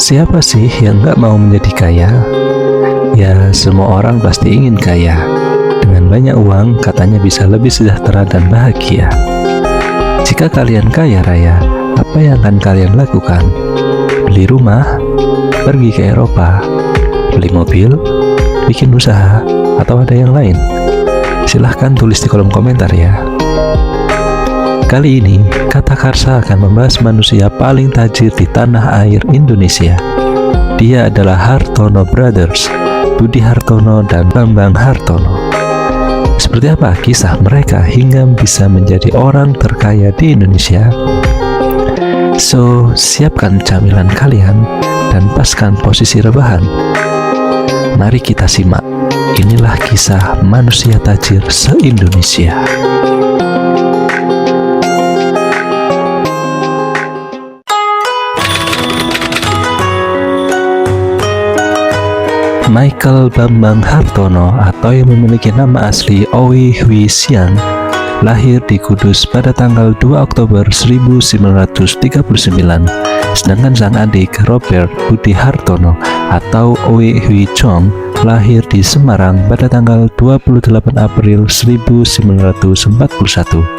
Siapa sih yang nggak mau menjadi kaya? Ya, semua orang pasti ingin kaya. Dengan banyak uang, katanya bisa lebih sejahtera dan bahagia. Jika kalian kaya raya, apa yang akan kalian lakukan? Beli rumah? Pergi ke Eropa? Beli mobil? Bikin usaha? Atau ada yang lain? Silahkan tulis di kolom komentar ya. Kali ini, Kata Karsa akan membahas manusia paling tajir di tanah air Indonesia. Dia adalah Hartono Brothers, Budi Hartono dan Bambang Hartono. Seperti apa kisah mereka hingga bisa menjadi orang terkaya di Indonesia? So, siapkan camilan kalian dan paskan posisi rebahan. Mari kita simak. Inilah kisah manusia tajir se-Indonesia. Michael Bambang Hartono atau yang memiliki nama asli Owi Hui Siang lahir di Kudus pada tanggal 2 Oktober 1939, sedangkan sang adik Robert Budi Hartono atau Owi Hui Chong lahir di Semarang pada tanggal 28 April 1941.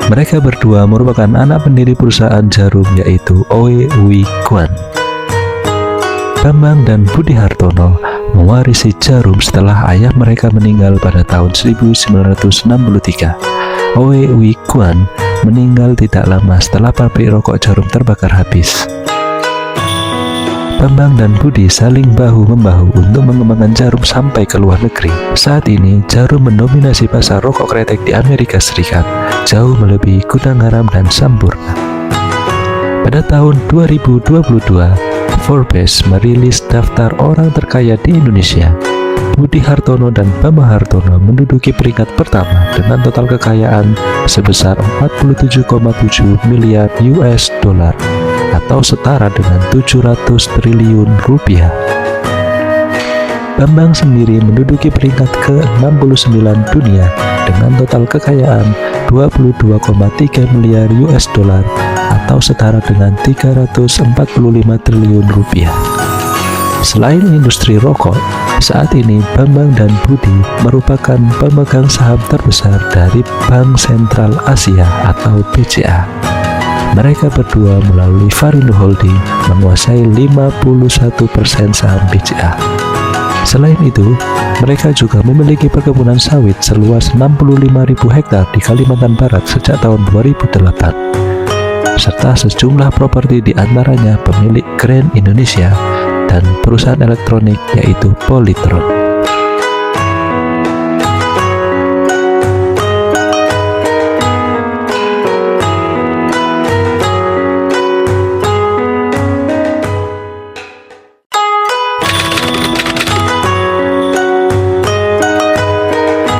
Mereka berdua merupakan anak pendiri perusahaan jarum yaitu Owi Hui Kuan. Bambang dan Budi Hartono mewarisi jarum setelah ayah mereka meninggal pada tahun 1963. Owi Hui Kuan meninggal tidak lama setelah pabrik rokok jarum terbakar habis. Bambang dan Budi saling bahu-membahu untuk mengembangkan jarum sampai ke luar negeri. Saat ini, jarum mendominasi pasar rokok kretek di Amerika Serikat, jauh melebihi Gudang Garam dan Sampurna. Pada tahun 2022, Forbes merilis daftar orang terkaya di Indonesia. Budi Hartono dan Bambang Hartono menduduki peringkat pertama dengan total kekayaan sebesar 47,7 miliar US dollar atau setara dengan 700 triliun rupiah. Bambang sendiri menduduki peringkat ke-69 dunia dengan total kekayaan 22,3 miliar US dollar atau setara dengan 345 triliun rupiah. Selain industri rokok, saat ini Bambang dan Budi merupakan pemegang saham terbesar dari Bank Sentral Asia atau BCA. Mereka berdua melalui Varindo Holding menguasai 51% saham BCA. Selain itu, mereka juga memiliki perkebunan sawit seluas 65.000 hektar di Kalimantan Barat sejak tahun 2008. Serta sejumlah properti di antaranya pemilik Grand Indonesia dan perusahaan elektronik yaitu Polytron.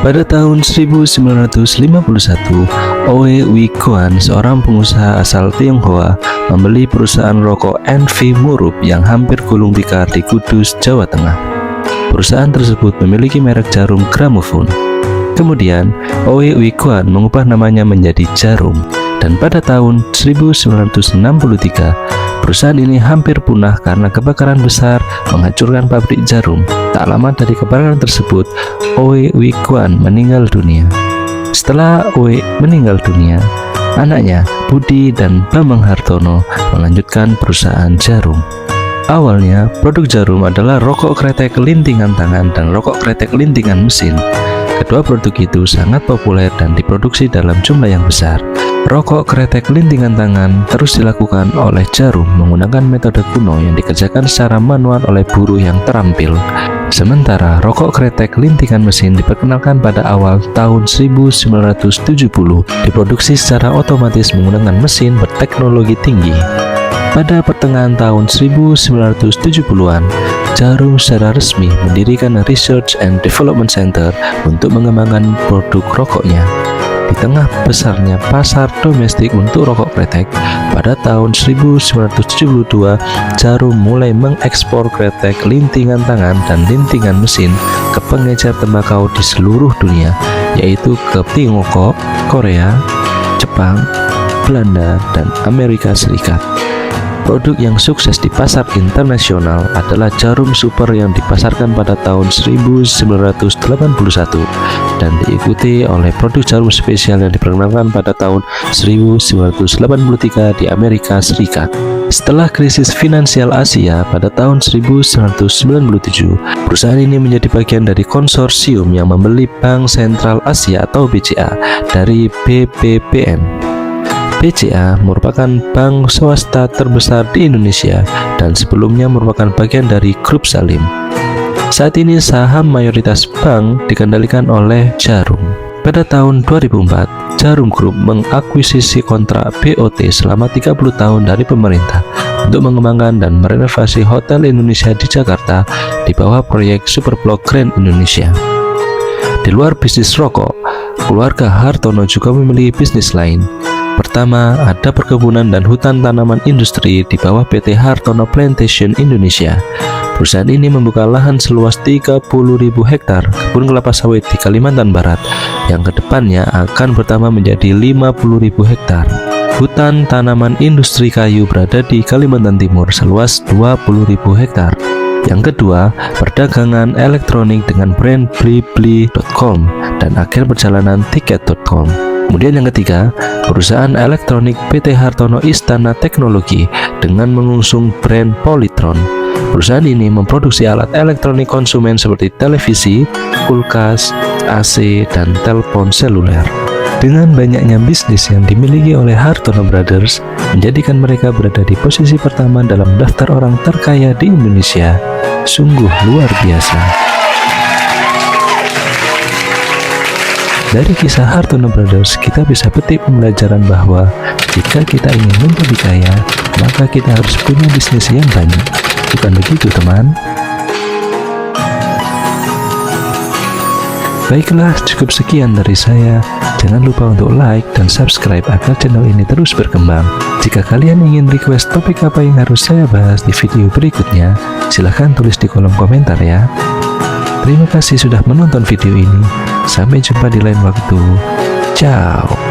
Pada tahun 1951, Owi Hui Kuan, seorang pengusaha asal Tionghoa, membeli perusahaan rokok NV Murup yang hampir gulung tikar di Kudus, Jawa Tengah. Perusahaan tersebut memiliki merek jarum Gramophone. Kemudian, Owi Hui Kuan mengubah namanya menjadi Jarum, dan pada tahun 1963, perusahaan ini hampir punah karena kebakaran besar menghancurkan pabrik jarum. Tak lama dari kebakaran tersebut, Owi Hui Kuan meninggal dunia. Setelah Owi meninggal dunia, anaknya Budi dan Bambang Hartono melanjutkan perusahaan jarum. Awalnya, produk jarum adalah rokok kretek lintingan tangan dan rokok kretek lintingan mesin. Kedua produk itu sangat populer dan diproduksi dalam jumlah yang besar. Rokok kretek lintingan tangan terus dilakukan oleh jarum menggunakan metode kuno yang dikerjakan secara manual oleh buruh yang terampil. Sementara rokok kretek lintingan mesin diperkenalkan pada awal tahun 1970, diproduksi secara otomatis menggunakan mesin berteknologi tinggi. Pada pertengahan tahun 1970-an, Jarum secara resmi mendirikan Research and Development Center untuk mengembangkan produk rokoknya. Di tengah besarnya pasar domestik untuk rokok kretek, pada tahun 1972, Jarum mulai mengekspor kretek lintingan tangan dan lintingan mesin ke pengecer tembakau di seluruh dunia, yaitu ke Tiongkok, Korea, Jepang, Belanda, dan Amerika Serikat. Produk yang sukses di pasar internasional adalah jarum super yang dipasarkan pada tahun 1981 dan diikuti oleh produk jarum spesial yang diperkenalkan pada tahun 1983 di Amerika Serikat. Setelah krisis finansial Asia pada tahun 1997, perusahaan ini menjadi bagian dari konsorsium yang membeli Bank Sentral Asia atau BCA dari BPPN. BCA merupakan bank swasta terbesar di Indonesia dan sebelumnya merupakan bagian dari Grup Salim. Saat ini saham mayoritas bank dikendalikan oleh Jarum. Pada tahun 2004, Jarum Group mengakuisisi kontrak BOT selama 30 tahun dari pemerintah untuk mengembangkan dan merenovasi hotel Indonesia di Jakarta di bawah proyek Superblok Grand Indonesia. Di luar bisnis rokok, keluarga Hartono juga memiliki bisnis lain. Pertama, ada perkebunan dan hutan tanaman industri di bawah PT Hartono Plantation Indonesia. Perusahaan ini membuka lahan seluas 30.000 hektar kebun kelapa sawit di Kalimantan Barat yang kedepannya akan bertambah menjadi 50.000 hektar. Hutan tanaman industri kayu berada di Kalimantan Timur seluas 20.000 hektar. Yang kedua, perdagangan elektronik dengan brand blibli.com dan akhir perjalanan tiket.com. Kemudian yang ketiga, perusahaan elektronik PT Hartono Istana Teknologi dengan mengusung brand Polytron. Perusahaan ini memproduksi alat elektronik konsumen seperti televisi, kulkas, AC, dan telepon seluler. Dengan banyaknya bisnis yang dimiliki oleh Hartono Brothers, menjadikan mereka berada di posisi pertama dalam daftar orang terkaya di Indonesia. Sungguh luar biasa. Dari kisah Hartono Brothers, kita bisa petik pembelajaran bahwa jika kita ingin menjadi kaya, maka kita harus punya bisnis yang banyak. Bukan begitu, teman? Baiklah, cukup sekian dari saya. Jangan lupa untuk like dan subscribe agar channel ini terus berkembang. Jika kalian ingin request topik apa yang harus saya bahas di video berikutnya, silahkan tulis di kolom komentar ya. Terima kasih sudah menonton video ini. Sampai jumpa di lain waktu. Ciao.